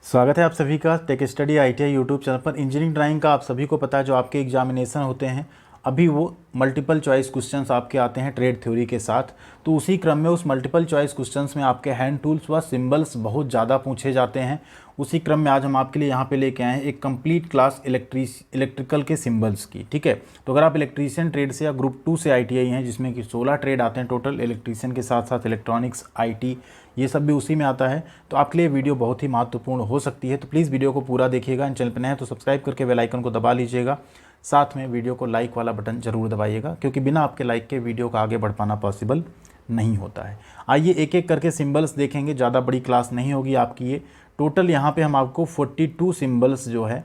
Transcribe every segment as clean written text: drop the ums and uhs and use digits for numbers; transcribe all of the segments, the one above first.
स्वागत है आप सभी का tech study ITI YouTube channel पर। इंजीनियरिंग ड्राइंग का आप सभी को पता है, जो आपके एग्जामिनेशन होते हैं अभी वो मल्टीपल चॉइस क्वेश्चंस आपके आते हैं ट्रेड थ्योरी के साथ। तो उसी क्रम में उस मल्टीपल चॉइस क्वेश्चंस में आपके हैंड टूल्स व सिंबल्स बहुत ज़्यादा पूछे जाते हैं। उसी क्रम में आज हम आपके लिए यहाँ पे लेके आए हैं एक कंप्लीट क्लास इलेक्ट्रिकल के सिंबल्स की। ठीक है, तो अगर आप इलेक्ट्रीशियन ट्रेड से या ग्रुप 2 से आईटीआई हैं, जिसमें कि 16 ट्रेड आते हैं टोटल, इलेक्ट्रीशियन के साथ साथ इलेक्ट्रॉनिक्स, आईटी, ये सब भी उसी में आता है, तो आपके लिए वीडियो बहुत ही महत्वपूर्ण हो सकती है। तो प्लीज़ वीडियो को पूरा देखिएगा। चैनल पर नए हैं तो सब्सक्राइब करके बेल आइकन को दबा लीजिएगा। साथ में वीडियो को लाइक वाला बटन जरूर दबाइएगा, क्योंकि बिना आपके लाइक के वीडियो का आगे बढ़ पाना पॉसिबल नहीं होता है। आइए एक एक करके सिंबल्स देखेंगे। ज़्यादा बड़ी क्लास नहीं होगी आपकी ये। टोटल यहाँ पे हम आपको 42 सिंबल्स जो है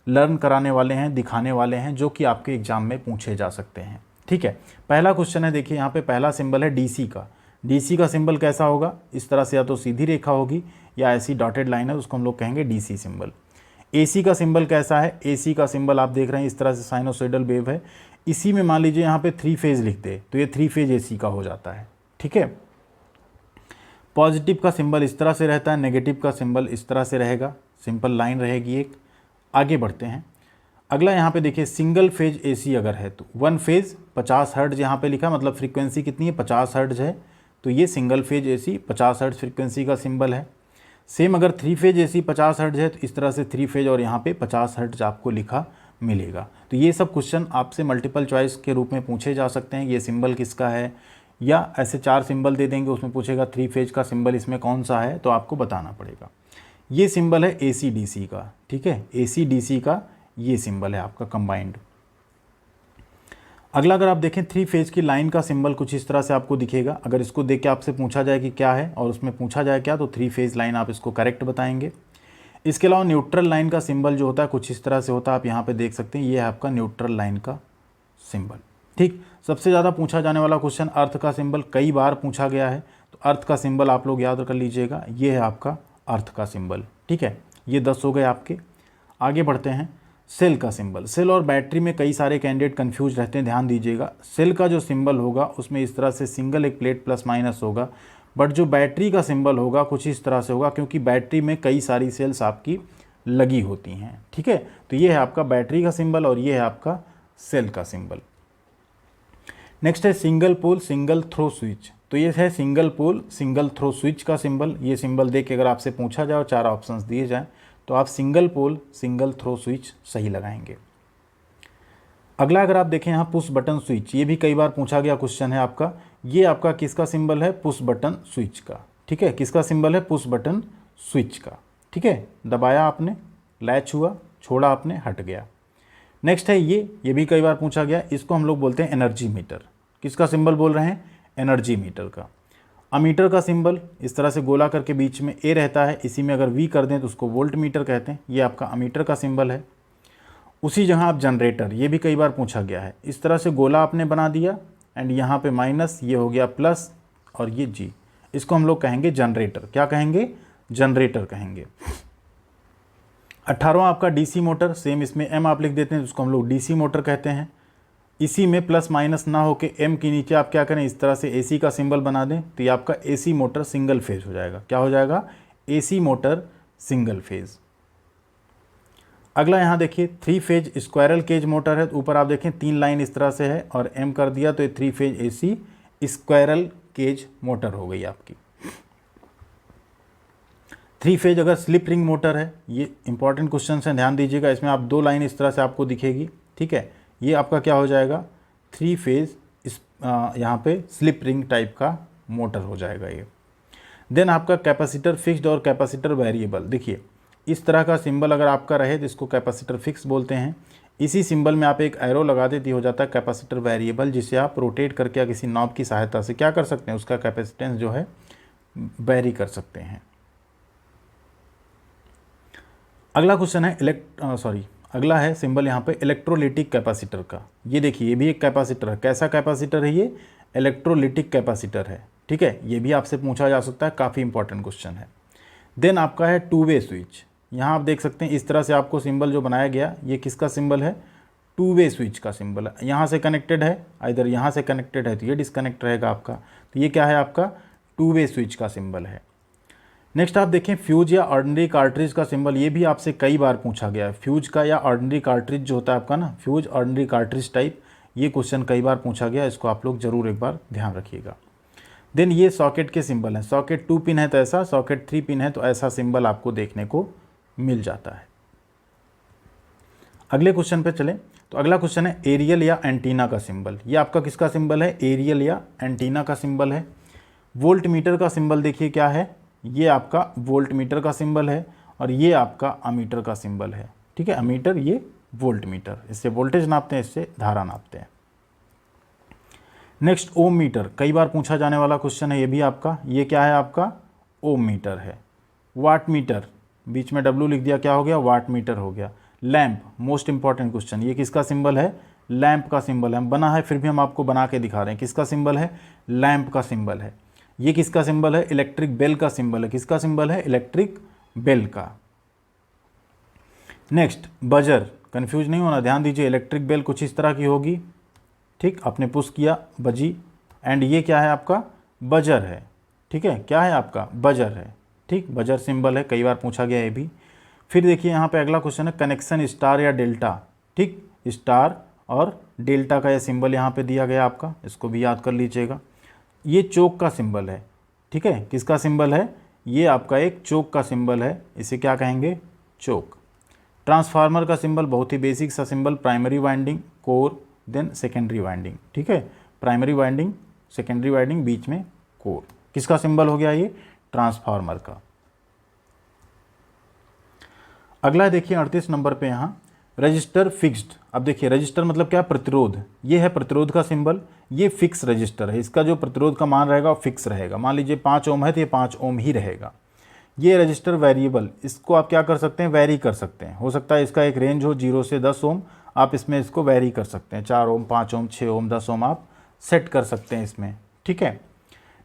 लर्न कराने वाले हैं, दिखाने वाले हैं, जो कि आपके एग्जाम में पूछे जा सकते हैं। ठीक है, पहला क्वेश्चन है, देखिए यहाँ पे पहला सिंबल है डीसी का। डीसी का सिंबल कैसा होगा? इस तरह से या तो सीधी रेखा होगी या ऐसी डॉटेड लाइन है, उसको हम लोग कहेंगे डीसी सिंबल। एसी का सिंबल कैसा है? एसी का सिंबल आप देख रहे हैं इस तरह से साइनोसॉइडल वेव है। इसी में मान लीजिए यहाँ पे 3 फेज लिख दे तो ये 3 फेज एसी का हो जाता है। ठीक है, पॉजिटिव का सिंबल इस तरह से रहता है, नेगेटिव का सिंबल इस तरह से रहेगा, सिंपल लाइन रहेगी एक। आगे बढ़ते हैं, अगला यहाँ पे देखिए सिंगल फेज एसी अगर है तो 1 फेज 50 हर्ट्ज यहाँ पे लिखा, मतलब फ्रीक्वेंसी कितनी है? 50 हर्ट्ज है, तो ये single phase AC 50 hertz frequency का सिंबल है। सेम अगर 3 फेज एसी 50 हर्ट्ज है तो इस तरह से 3 फेज और यहाँ पे 50 हर्ट्ज आपको लिखा मिलेगा। तो ये सब क्वेश्चन आपसे मल्टीपल चॉइस के रूप में पूछे जा सकते हैं। ये सिंबल किसका है, या ऐसे 4 सिंबल दे देंगे, उसमें पूछेगा 3 फेज का सिंबल इसमें कौन सा है, तो आपको बताना पड़ेगा। ये सिंबल है एसी डीसी का। ठीक है, एसी डीसी का ये सिंबल है आपका कंबाइंड। अगला अगर आप देखें 3 फेज की लाइन का सिंबल कुछ इस तरह से आपको दिखेगा। अगर इसको देख के आपसे पूछा जाए कि क्या है और उसमें पूछा जाए क्या, तो 3 फेज लाइन आप इसको करेक्ट बताएंगे। इसके अलावा न्यूट्रल लाइन का सिंबल जो होता है कुछ इस तरह से होता है, आप यहाँ पे देख सकते हैं, ये है आपका न्यूट्रल लाइन का सिंबल। ठीक, सबसे ज़्यादा पूछा जाने वाला क्वेश्चन अर्थ का सिंबल, कई बार पूछा गया है, तो अर्थ का सिंबल आप लोग याद कर लीजिएगा, ये है आपका अर्थ का सिंबल। ठीक है, ये 10 हो गए आपके। आगे बढ़ते हैं, सेल का सिंबल। सेल और बैटरी में कई सारे कैंडिडेट कंफ्यूज रहते हैं, ध्यान दीजिएगा। सेल का जो सिंबल होगा उसमें इस तरह से सिंगल एक प्लेट प्लस माइनस होगा, बट जो बैटरी का सिंबल होगा कुछ इस तरह से होगा, क्योंकि बैटरी में कई सारी सेल्स आपकी लगी होती हैं। ठीक है, तो ये है आपका बैटरी का सिंबल और ये है आपका सेल का सिंबल। नेक्स्ट है single pole single throw switch. तो ये है single pole single throw switch का सिंबल। ये सिंबल देख के अगर आपसे पूछा जाए और 4 ऑप्शंस दिए जाएँ तो आप single pole single throw switch सही लगाएंगे। अगला अगर आप देखें यहाँ पुश बटन स्विच, ये भी कई बार पूछा गया क्वेश्चन है आपका। ये आपका किसका सिंबल है? पुश बटन स्विच का। ठीक है, किसका सिंबल है? पुश बटन स्विच का। ठीक है, दबाया आपने, लैच हुआ, छोड़ा आपने, हट गया। नेक्स्ट है ये भी कई बार पूछा गया, इसको हम लोग बोलते हैं एनर्जी मीटर। किसका सिंबल बोल रहे हैं? एनर्जी मीटर का। अमीटर का सिंबल इस तरह से गोला करके बीच में ए रहता है, इसी में अगर वी कर दें तो उसको वोल्ट मीटर कहते हैं। ये आपका अमीटर का सिंबल है। उसी जगह आप जनरेटर, ये भी कई बार पूछा गया है। इस तरह से गोला आपने बना दिया एंड यहाँ पे माइनस, ये हो गया प्लस और ये जी, इसको हम लोग कहेंगे जनरेटर। क्या कहेंगे? जनरेटर कहेंगे। 18वां आपका डीसी मोटर, सेम इसमें एम आप लिख देते हैं, उसको हम लोग डीसी मोटर कहते हैं। इसी में प्लस माइनस ना होके एम के नीचे आप क्या करें, इस तरह से एसी का सिंबल बना दें, तो ये आपका एसी मोटर सिंगल फेज हो जाएगा। क्या हो जाएगा? AC motor single phase. अगला यहाँ देखिए 3 फेज स्क्वायरल केज मोटर है, तो ऊपर आप देखें 3 लाइन इस तरह से है और एम कर दिया तो ये 3 phase AC squirrel cage motor हो गई आपकी। 3 फेज अगर स्लिप रिंग मोटर है, ये इंपॉर्टेंट क्वेश्चन है, ध्यान दीजिएगा। इसमें आप 2 लाइन इस तरह से आपको दिखेगी। ठीक है, ये आपका क्या हो जाएगा? 3 फेज यहाँ पे स्लिप रिंग टाइप का मोटर हो जाएगा ये। देन आपका कैपेसिटर फिक्स्ड और कैपेसिटर वेरिएबल। देखिए इस तरह का सिंबल अगर आपका रहे तो इसको कैपेसिटर फिक्स बोलते हैं। इसी सिंबल में आप एक एरो लगा देती हो जाता है कैपेसिटर वेरिएबल, जिसे आप रोटेट करके या किसी नॉब की सहायता से क्या कर सकते हैं, उसका कैपेसिटेंस जो है वेरी कर सकते हैं। अगला क्वेश्चन है अगला है सिंबल यहाँ पे इलेक्ट्रोलिटिक कैपेसिटर का। ये देखिए ये भी एक कैपेसिटर है। कैसा कैपेसिटर है ये? इलेक्ट्रोलिटिक कैपेसिटर है। ठीक है, ये भी आपसे पूछा जा सकता है, काफ़ी इंपॉर्टेंट क्वेश्चन है। देन आपका है 2 वे स्विच। यहाँ आप देख सकते हैं इस तरह से आपको सिंबल जो बनाया गया, ये किसका सिंबल है? 2 वे स्विच का सिंबल है। यहाँ से कनेक्टेड है, इधर यहाँ से कनेक्टेड है तो ये डिस्कनेक्ट रहेगा आपका, तो ये क्या है आपका? 2 वे स्विच का सिंबल है। नेक्स्ट आप देखें फ्यूज या ऑर्डिनरी कार्ट्रिज का सिंबल, ये भी आपसे कई बार पूछा गया है। फ्यूज का या ऑर्डिनरी कार्ट्रिज जो होता है आपका ना, फ्यूज ऑर्डिनरी कार्ट्रिज टाइप, ये क्वेश्चन कई बार पूछा गया, इसको आप लोग जरूर एक बार ध्यान रखिएगा। देन ये सॉकेट के सिंबल हैं, सॉकेट 2 पिन है तो ऐसा, सॉकेट 3 पिन है तो ऐसा सिंबल आपको देखने को मिल जाता है। अगले क्वेश्चन पे चलें तो अगला क्वेश्चन है एरियल या एंटीना का सिंबल। ये आपका किसका सिंबल है? एरियल या एंटीना का सिंबल है। वोल्ट मीटर का सिंबल देखिए क्या है, ये आपका वोल्ट मीटर का सिंबल है और ये आपका अमीटर का सिंबल है। ठीक है, अमीटर ये वोल्ट मीटर, इससे वोल्टेज नापते हैं, इससे धारा नापते हैं। नेक्स्ट ओम मीटर, कई बार पूछा जाने वाला क्वेश्चन है ये भी आपका, ये क्या है आपका? ओम मीटर है। वाट मीटर, बीच में डब्लू लिख दिया, क्या हो गया? वाट मीटर हो गया। लैंप, मोस्ट इंपॉर्टेंट क्वेश्चन, ये किसका सिंबल है? लैंप का सिंबल है। बना है फिर भी हम आपको बना के दिखा रहे हैं, किसका सिंबल है? लैंप का सिंबल है। ये किसका सिंबल है? इलेक्ट्रिक बेल का सिंबल है। किसका सिंबल है? इलेक्ट्रिक बेल का। नेक्स्ट बजर, कंफ्यूज नहीं होना, ध्यान दीजिए, इलेक्ट्रिक बेल कुछ इस तरह की होगी, ठीक, आपने पुश किया बजी, एंड ये क्या है आपका? बजर है। ठीक है, क्या है आपका? बजर है। ठीक, बजर सिंबल है, कई बार पूछा गया ये भी। फिर देखिए यहाँ पे अगला क्वेश्चन है कनेक्शन स्टार या डेल्टा। ठीक, स्टार और डेल्टा का यह सिंबल यहाँ पे दिया गया आपका, इसको भी याद कर लीजिएगा। ये चोक का सिंबल है। ठीक है, किसका सिंबल है? ये आपका एक चोक का सिंबल है, इसे क्या कहेंगे? चोक। ट्रांसफार्मर का सिंबल बहुत ही बेसिक सा symbol, primary winding, core, then secondary winding. ठीक है, प्राइमरी वाइंडिंग, सेकेंडरी वाइंडिंग, बीच में कोर। किसका सिंबल हो गया ये? ट्रांसफार्मर का। अगला देखिए 38 नंबर पे यहाँ रजिस्टर फिक्स्ड। अब देखिए रजिस्टर मतलब क्या? प्रतिरोध। ये है प्रतिरोध का सिंबल, ये फिक्स रजिस्टर है, इसका जो प्रतिरोध का मान रहेगा वो फिक्स रहेगा। मान लीजिए 5 ओम है तो ये 5 ओम ही रहेगा। ये रजिस्टर वेरिएबल, इसको आप क्या कर सकते हैं? वैरी कर सकते हैं। हो सकता है इसका एक रेंज हो 0 से 10 ओम, आप इसमें इसको वैरी कर सकते हैं, 4 ओम, 5 ओम, 6 ओम, 10 ओम आप सेट कर सकते हैं इसमें। ठीक है,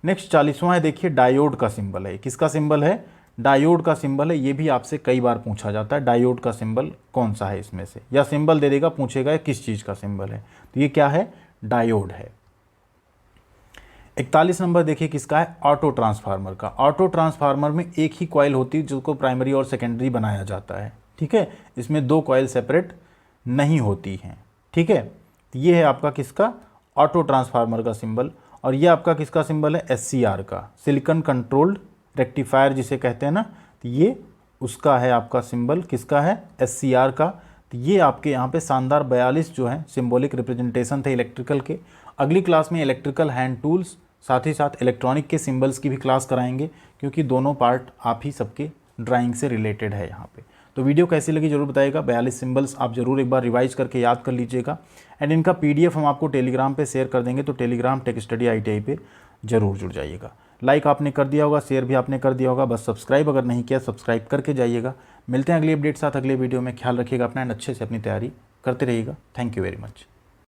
नेक्स्ट 40वां है, देखिए डायोड का सिंबल है। किसका सिंबल है? डायोड का सिंबल है। ये भी आपसे कई बार पूछा जाता है, डायोड का सिंबल कौन सा है इसमें से, या सिंबल दे देगा, पूछेगा किस चीज़ का सिंबल है, तो ये क्या है? डायोड है। 41 नंबर देखिए किसका है? ऑटो ट्रांसफार्मर का। ऑटो ट्रांसफार्मर में एक ही कॉइल होती है जिसको प्राइमरी और सेकेंडरी बनाया जाता है। ठीक है, इसमें 2 कॉइल सेपरेट नहीं होती हैं। ठीक है, तो ये है आपका किसका? ऑटो ट्रांसफार्मर का सिंबल। और ये आपका किसका सिंबल है? SCR का, सिलिकॉन कंट्रोल्ड रेक्टिफायर जिसे कहते हैं ना, तो ये उसका है आपका सिंबल। किसका है? SCR का। तो ये आपके यहाँ पे शानदार 42 जो है सिंबॉलिक रिप्रेजेंटेशन थे इलेक्ट्रिकल के। अगली क्लास में इलेक्ट्रिकल हैंड टूल्स, साथ ही साथ इलेक्ट्रॉनिक के सिंबल्स की भी क्लास कराएंगे, क्योंकि दोनों पार्ट आप ही सबके ड्राइंग से रिलेटेड है यहाँ पे। तो वीडियो कैसी लगी जरूर बताइएगा। 42 सिंबल्स आप जरूर एक बार रिवाइज करके याद कर लीजिएगा, एंड इनका PDF हम आपको टेलीग्राम पे शेयर कर देंगे, तो टेलीग्राम टेक स्टडी ITI पे जरूर जुड़ जाइएगा। लाइक आपने कर दिया होगा, शेयर भी आपने कर दिया होगा, बस सब्सक्राइब अगर नहीं किया सब्सक्राइब करके जाइएगा। मिलते हैं अगली अपडेट साथ अगले वीडियो में। ख्याल रखिएगा अपना, एंड अच्छे से अपनी तैयारी करते रहिएगा। Thank you very much.